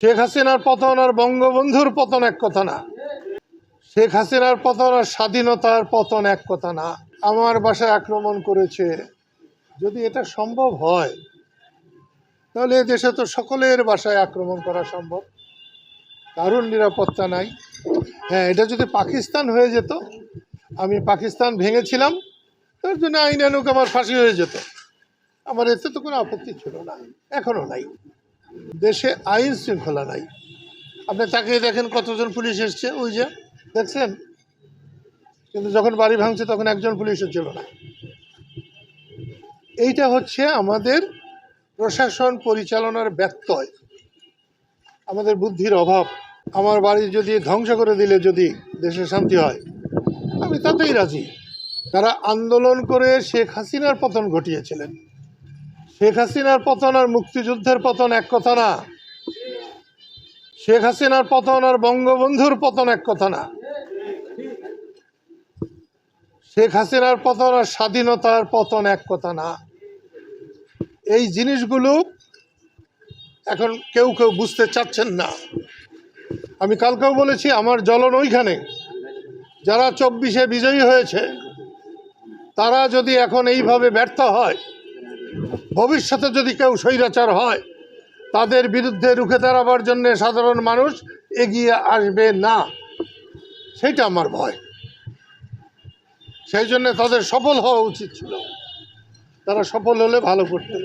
শেখ হাসিনার পতন আর বঙ্গবন্ধুর পতন এক কথা না। শেখ হাসিনার পতন আর স্বাধীনতার পতন এক কথা না। আমার বাসায় আক্রমণ করেছে, যদি এটা সম্ভব হয় তাহলে দেশে তো সকলের বাসায় আক্রমণ করা সম্ভব, কারণ নিরাপত্তা নাই। হ্যাঁ, এটা যদি পাকিস্তান হয়ে যেত, আমি পাকিস্তান ভেঙেছিলাম, তার জন্য আইনানুক আমার ফাঁসি হয়ে যেত, আমার এতে তো কোনো আপত্তি ছিল না, এখনো নাই। দেশে আইন শৃঙ্খলা নাই। আপনি তাকিয়ে দেখেন কতজন পুলিশ এসছে, ওই যে দেখছেন, কিন্তু যখন বাড়ি ভাঙছে তখন একজন পুলিশও ছিল না। এইটা হচ্ছে আমাদের প্রশাসন পরিচালনার ব্যত্যয়, আমাদের বুদ্ধির অভাব। আমার বাড়ি যদি ধ্বংস করে দিলে যদি দেশে শান্তি হয়, আমি তাতেই রাজি। তারা আন্দোলন করে শেখ হাসিনার পতন ঘটিয়েছিলেন। শেখ হাসিনার পতন আর মুক্তিযুদ্ধের পতন এক কথা না। শেখ হাসিনার পতন আর বঙ্গবন্ধুর পতন এক কথা না। শেখ হাসিনার পতন আর স্বাধীনতার পতন এক কথা না। এই জিনিসগুলো এখন কেউ কেউ বুঝতে চাচ্ছেন না। আমি কালকেও বলেছি, আমার জ্বলন ওইখানে, যারা 24-এ বিজয়ী হয়েছে তারা যদি এখন এইভাবে ব্যর্থ হয়, ভবিষ্যতে যদি কেউ স্বৈরাচার হয়, তাদের বিরুদ্ধে রুখে দাঁড়াবার জন্য সাধারণ মানুষ এগিয়ে আসবে না, সেটা আমার ভয়। সেই জন্য তাদের সফল হওয়া উচিত ছিল, তারা সফল হলে ভালো করতেন।